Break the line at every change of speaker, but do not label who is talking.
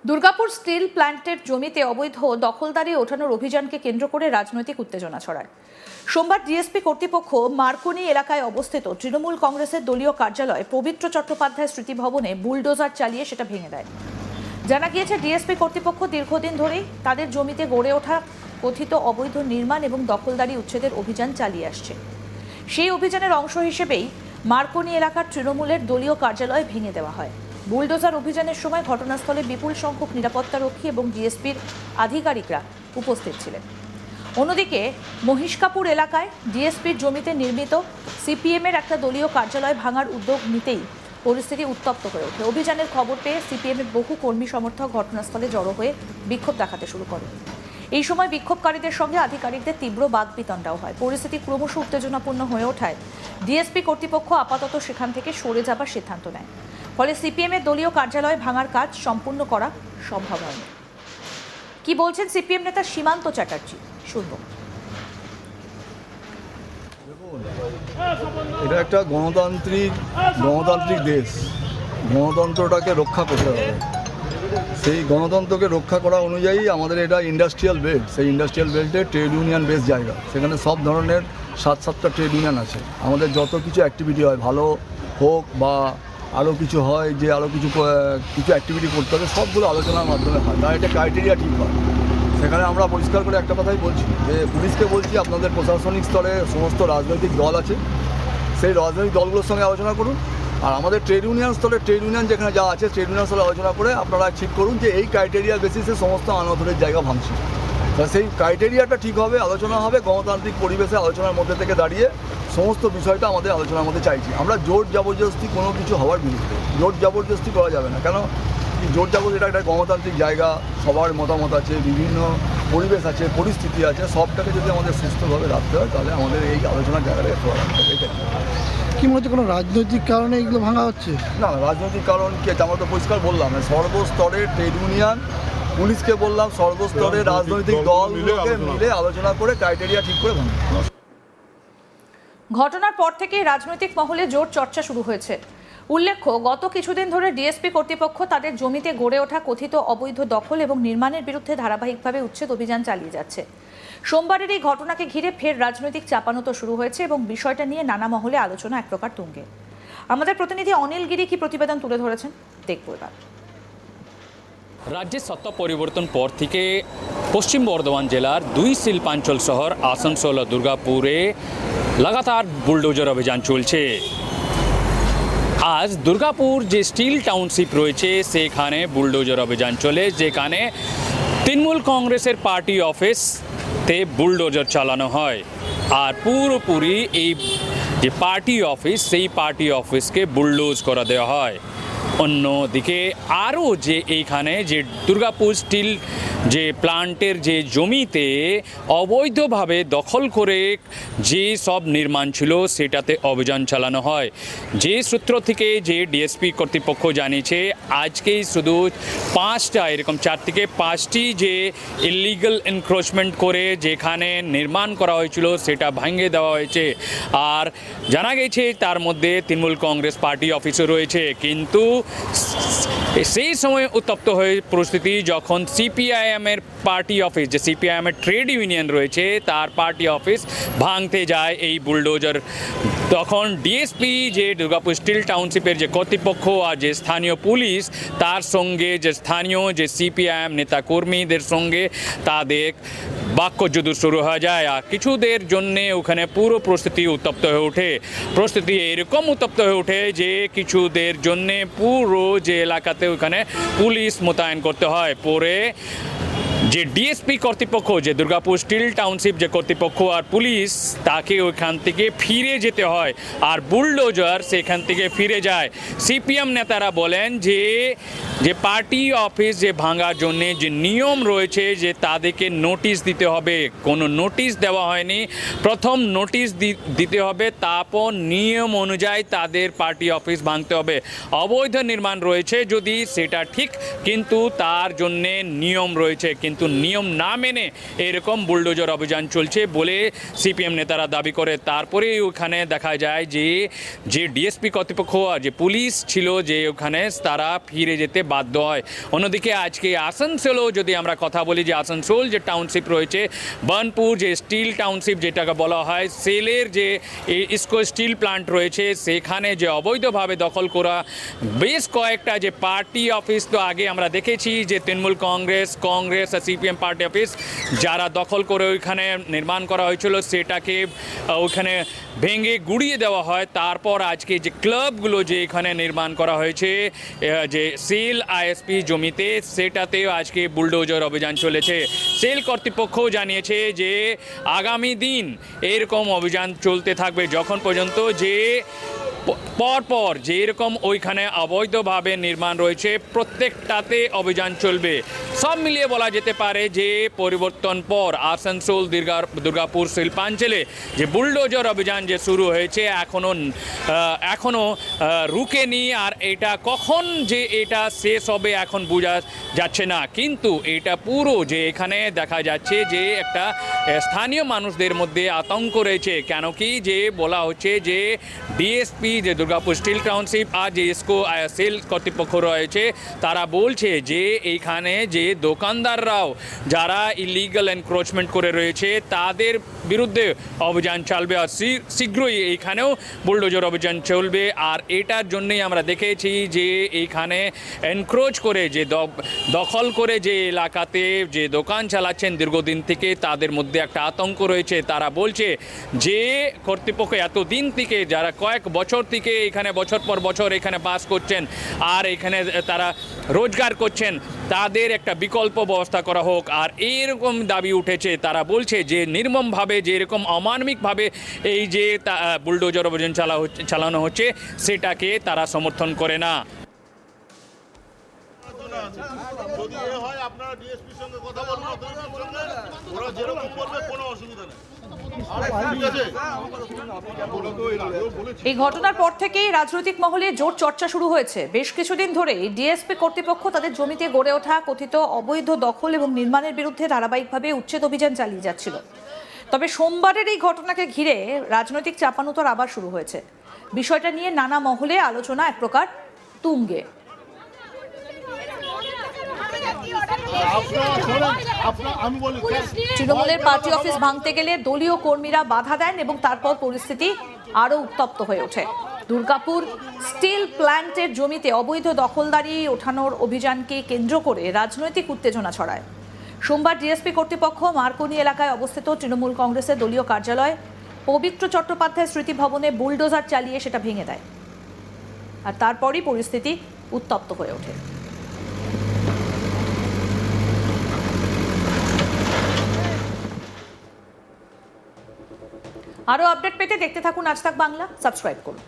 Durgapur still প্ল্যান্টের জমিতে অবৈধ দখলদারি ওঠানোর অভিযানকে কেন্দ্র করে রাজনৈতিক উত্তেজনা ছড়ায়। সোমবার ডিএসপি কর্তৃপক্ষ মার্কনি এলাকায় অবস্থিত তৃণমূল কংগ্রেসের দলীয় কার্যালয় পবিত্র চট্টোপাধ্যায় স্মৃতি ভবনে বুলডোজার চালিয়ে সেটা ভেঙে দেয়। জানা গিয়েছে, ডিএসপি কর্তৃপক্ষ দীর্ঘদিন ধরেই তাদের জমিতে গড়ে ওঠা কথিত অবৈধ নির্মাণ এবং দখলদারি উচ্ছেদের অভিযান চালিয়ে আসছে। সেই অভিযানের অংশ হিসেবেই মার্কনি এলাকার তৃণমূলের দলীয় কার্যালয় ভেঙে দেওয়া হয়। বুলডোজার অভিযানের সময় ঘটনাস্থলে বিপুল সংখ্যক নিরাপত্তারক্ষী এবং ডিএসপির আধিকারিকরা উপস্থিত ছিলেন। অন্যদিকে মহিষকাপুর এলাকায় ডিএসপির জমিতে নির্মিত সিপিএমের একটা দলীয় কার্যালয় ভাঙার উদ্যোগ নিতেই পরিস্থিতি উত্তপ্ত হয়ে ওঠে। অভিযানের খবর পেয়ে সিপিএমের বহু কর্মী সমর্থক ঘটনাস্থলে জড়ো হয়ে বিক্ষোভ দেখাতে শুরু করে। এই সময় বিক্ষোভকারীদের সঙ্গে আধিকারিকদের তীব্র বাকবিতণ্ডাও হয়। পরিস্থিতি ক্রমশ উত্তেজনাপূর্ণ হয়ে ওঠায় ডিএসপি কর্তৃপক্ষ আপাতত সেখান থেকে সরে যাবার সিদ্ধান্ত নেয়। ফলে সিপিএমের দলীয় কার্যালয় ভাঙার কাজ সম্পূর্ণ করা সম্ভব হয়নি। কি বলছেন সিপিএম নেতা সীমান্ত চ্যাটার্জি, শুনব।
এটা একটা গণতান্ত্রিক দেশ, গণতন্ত্রটাকে রক্ষা করতে হবে। সেই গণতন্ত্রকে রক্ষা করা অনুযায়ী আমাদের এটা ইন্ডাস্ট্রিয়াল বেল্ট, সেই ইন্ডাস্ট্রিয়াল বেল্টে ট্রেড ইউনিয়ন বেস জায়গা। সেখানে সব ধরনের 7-7টা ট্রেড ইউনিয়ন আছে। আমাদের যত কিছু অ্যাক্টিভিটি হয়, ভালো হোক বা আরও কিছু হয়, যে আরও কিছু অ্যাক্টিভিটি করতে হবে, সবগুলো আলোচনার মাধ্যমে হয়। তার একটা ক্রাইটেরিয়া ঠিক হয়। সেখানে আমরা পরিষ্কার করে একটা কথাই বলছি যে পুলিশকে বলছি, আপনাদের প্রশাসনিক স্তরে সমস্ত রাজনৈতিক দল আছে, সেই রাজনৈতিক দলগুলোর সঙ্গে আলোচনা করুন। আর আমাদের ট্রেড ইউনিয়ন স্তরে, ট্রেড ইউনিয়ন যেখানে যা আছে, ট্রেড ইউনিয়ন স্তরে আলোচনা করে আপনারা ঠিক করুন যে এই ক্রাইটেরিয়ার বেসিসে সমস্ত আনঅথরাইজ জায়গা ভাঙছে। সেই ক্রাইটেরিয়াটা ঠিক হবে, আলোচনা হবে, গণতান্ত্রিক পরিবেশে আলোচনার মধ্যে থেকে দাঁড়িয়ে সমস্ত বিষয়টা আমাদের আলোচনার মধ্যে চাইছি। আমরা জোর জবরদস্তি কোনো কিছু হওয়ার বিরুদ্ধে। জোর জবরদস্তি করা যাবে না। কেন জোর জবরদস্তি, এটা একটা গণতান্ত্রিক জায়গা, সবার মতামত আছে, বিভিন্ন পরিবেশ আছে, পরিস্থিতি আছে, সবটাকে যদি আমাদের সুস্থভাবে রাখতে হয় তাহলে আমাদের এই আলোচনার জায়গাটা একটু রাখতে হবে।
কি মনে হচ্ছে কোনো রাজনৈতিক কারণে এগুলো ভাঙা হচ্ছে?
না, রাজনৈতিক কারণ কি আছে? আমরা তো পরিষ্কার বললাম, সর্বস্তরের ট্রেড ইউনিয়ন, পুলিশকে বললাম, সর্বস্তরের রাজনৈতিক দলগুলোকে মিলে আলোচনা করে ক্রাইটেরিয়া ঠিক করে ভাঙা।
ঘটনার পর থেকেই রাজনৈতিক মহলে জোর চর্চা শুরু হয়েছে। উল্লেখ্য, গত কিছুদিন ধরে ডিএসপি কর্তৃপক্ষ তাদের জমিতে গড়ে ওঠা কথিত অবৈধ দখল এবং নির্মাণের বিরুদ্ধে ধারাবাহিকভাবে উচ্ছেদ অভিযান চালিয়ে যাচ্ছে। সোমবারের এই ঘটনাকে ঘিরে ফের রাজনৈতিক চাপানোতো শুরু হয়েছে এবং বিষয়টা নিয়ে নানা মহলে আলোচনা এক প্রকার তুঙ্গে। আমাদের প্রতিনিধি অনিল গিরি কি প্রতিবেদন তুলে ধরেছেন, দেখব এবার।
রাজ্যের সত্তা পরিবর্তন পর থেকে পশ্চিম বর্ধমান জেলার দুই শিল্পাঞ্চল শহর আসানসোল ও দুর্গাপুরে লাগাতার বুলডোজার অভিযান চলছে। আজ দুর্গাপুর যে স্টিল টাউনশিপ রয়েছে সেখানে বুলডোজার অভিযান চলে, যেখানে তৃণমূল কংগ্রেসের পার্টি অফিসতে বুলডোজার চালানো হয়। আর পুরোপুরি এই যে পার্টি অফিস, সেই পার্টি অফিসকে বুলডোজ করে দেওয়া হয়। অন্যদিকে আরও যে এইখানে যে দুর্গাপুর স্টিল যে প্লান্টের যে জমিতে অবৈধভাবে দখল করে যে সব নির্মাণ ছিল সেটাতে অভিযান চালানো হয়। যে সূত্র থেকে যে ডিএসপি কর্তৃপক্ষ জানিয়েছে, আজকেই শুধু 5টা এরকম 4 থেকে 5টি যে ইলিগাল এনক্রোচমেন্ট করে যেখানে নির্মাণ করা হয়েছিল সেটা ভেঙে দেওয়া হয়েছে। আর জানা গেছে তার মধ্যে তৃণমূল কংগ্রেস পার্টি অফিসও রয়েছে। কিন্তু সেই সময় উত্তপ্ত হয়ে পরিস্থিতি যখন সিপিআইএমের পার্টি অফিস, যে সিপিআইএমের ট্রেড ইউনিয়ন রয়েছে তার পার্টি অফিস ভাঙতে যায় এই বুলডোজার। তখন ডিএসপি যে দুর্গাপুর স্টিল টাউনশিপের যে কর্তৃপক্ষ আর যে স্থানীয় পুলিশ, তার সঙ্গে যে স্থানীয় যে সিপিআইএম নেতা কর্মীদের সঙ্গে তাদের বাক্যযুদ্ধ শুরু হয়ে যায়। আর কিছুদের জন্যে ওখানে পুরো পরিস্থিতি উত্তপ্ত হয়ে ওঠে। পরিস্থিতি এরকম উত্তপ্ত হয়ে ওঠে যে কিছুদের জন্যে পুরো যে এলাকাতে ওখানে পুলিশ মোতায়েন করতে হয়। পরে যে ডিএসপি কর্তৃপক্ষ, যে দুর্গাপুর স্টিল টাউনশিপ যে কর্তৃপক্ষ আর পুলিশ, তাকে ওইখান থেকে ফিরে যেতে হয়। আর বুলডোজার সেখান থেকে ফিরে যায়। সিপিএম নেতারা বলেন যে পার্টি অফিস যে ভাঙার জন্যে যে নিয়ম রয়েছে যে তাদেরকে নোটিশ দিতে হবে, কোনো নোটিশ দেওয়া হয়নি। প্রথম নোটিশ দিতে হবে, তারপর নিয়ম অনুযায়ী তাদের পার্টি অফিস ভাঙতে হবে। অবৈধ নির্মাণ রয়েছে যদি সেটা ঠিক, কিন্তু তার জন্যে নিয়ম রয়েছে। কিন্তু কিন্তু নিয়ম না মেনে এরকম বুলডোজার অভিযান চলছে বলে সিপিএম নেতারা দাবি করে। তারপরে ওখানে দেখা যায় যে ডিএসপি কর্তৃপক্ষ আর যে পুলিশ ছিল যে ওখানে তারা ফিরে যেতে বাধ্য হয়। অন্যদিকে আজকে আসানসোলও যদি আমরা কথা বলি, যে আসানসোল যে টাউনশিপ রয়েছে, বার্নপুর যে স্টিল টাউনশিপ যেটাকে বলা হয়, সেলের যে ইস্কো স্টিল প্লান্ট রয়েছে সেখানে যে অবৈধভাবে দখল করা বেশ কয়েকটা যে পার্টি অফিস, তো আগে আমরা দেখেছি যে তৃণমূল কংগ্রেস আর সিপিএম পার্টি অফিস যারা দখল করে ওইখানে নির্মাণ করা হয়েছিল সেটাকে ওইখানে ভেঙে গুড়িয়ে দেওয়া হয়। তারপর আজকে যে ক্লাবগুলো যে এখানে নির্মাণ করা হয়েছে যে সেল আইএসপি জমিতে, সেটাতেও আজকে বুলডোজার অভিযান চলেছে। সেল কর্তৃপক্ষও জানিয়েছে যে আগামী দিন এরকম অভিযান চলতে থাকবে যখন পর্যন্ত যে পরপর যে এরকম ওইখানে অবৈধভাবে নির্মাণ রয়েছে প্রত্যেকটাতে অভিযান চলবে। সব মিলিয়ে বলা যেতে পারে যে পরিবর্তন পর আসানসোল দুর্গাপুর শিল্পাঞ্চলে যে বুলডোজার অভিযান যে শুরু হয়েছে এখনও রুকেনি। আর এটা কখন যে এটা শেষ হবে এখন বোঝা যাচ্ছে না, কিন্তু এটা পুরো যে এখানে দেখা যাচ্ছে যে একটা স্থানীয় মানুষদের মধ্যে আতঙ্ক রয়েছে। কেন কি যে বলা হচ্ছে যে ডিএসপি যে দুর্গাপুর স্টিল টাউনশিপ আর যে ইস্কো সেল কর্তৃপক্ষ রয়েছে তারা বলছে যে এইখানে যে দোকানদাররাও যারা ইলিগাল এনক্রোচমেন্ট করে রয়েছে তাদের বিরুদ্ধে অভিযান চলবে, আর শীঘ্রই এইখানেও বুলডোজার অভিযান চলবে। আর এটার জন্যই আমরা দেখেছি যে এইখানে এনক্রোচ করে যে দখল করে যে এলাকাতে যে দোকান চালাচ্ছেন দীর্ঘদিন থেকে তাদের মধ্যে একটা আতঙ্ক রয়েছে। তারা বলছে যে কর্তৃপক্ষ এতদিন থেকে যারা কয়েক বছর থেকে এখানে বছর পর বছর এখানে বাস করছেন আর এখানে তারা রোজগার করছেন, তাদের একটা বিকল্প ব্যবস্থা করা হোক। আর এরকম দাবি উঠেছে, তারা বলছে যে নির্মমভাবে যে এরকম অমানবিকভাবে এই যে বুলডোজার অভিযান চালানো হচ্ছে সেটাকে তারা সমর্থন করে না।
যদি এ হয় আপনারা ডিএসপির সঙ্গে কথা বলুন, ওরা যেরকম করবে কোনো অসুবিধা নেই।
এই ঘটনার পর থেকেই রাজনৈতিক মহলে জোর চর্চা শুরু হয়েছে। বেশ কিছুদিন ধরেই ডিএসপি কর্তৃপক্ষ তাদের জমিতে গড়ে ওঠা কথিত অবৈধ দখল এবং নির্মাণের বিরুদ্ধে ধারাবাহিকভাবে উচ্ছেদ অভিযান চালিয়ে যাচ্ছিল। তবে সোমবারের এই ঘটনাকে ঘিরে রাজনৈতিক চাপানুতর আবার শুরু হয়েছে। বিষয়টা নিয়ে নানা মহলে আলোচনা এক প্রকার তুঙ্গে। তৃণমূলের পার্টি অফিস ভাঙতে গেলে দলীয় কর্মীরা বাধা দেন এবং তারপর পরিস্থিতি আরো উত্তপ্ত হয়ে ওঠে। দুর্গাপুর স্টিল প্ল্যান্টের জমিতে অবৈধ দখলদারি ওঠানোর অভিযানকে কেন্দ্র করে রাজনৈতিক উত্তেজনা ছড়ায়। সোমবার ডিএসপি কর্তৃপক্ষ মার্কনি এলাকায় অবস্থিত তৃণমূল কংগ্রেসের দলীয় কার্যালয় পবিত্র চট্টোপাধ্যায় স্মৃতি ভবনে বুলডোজার চালিয়ে সেটা ভেঙে দেয়। আর তারপরই পরিস্থিতি উত্তপ্ত হয়ে ওঠে। আরো আপডেট পেতে দেখতে থাকুন আজ তাক বাংলা, সাবস্ক্রাইব করুন।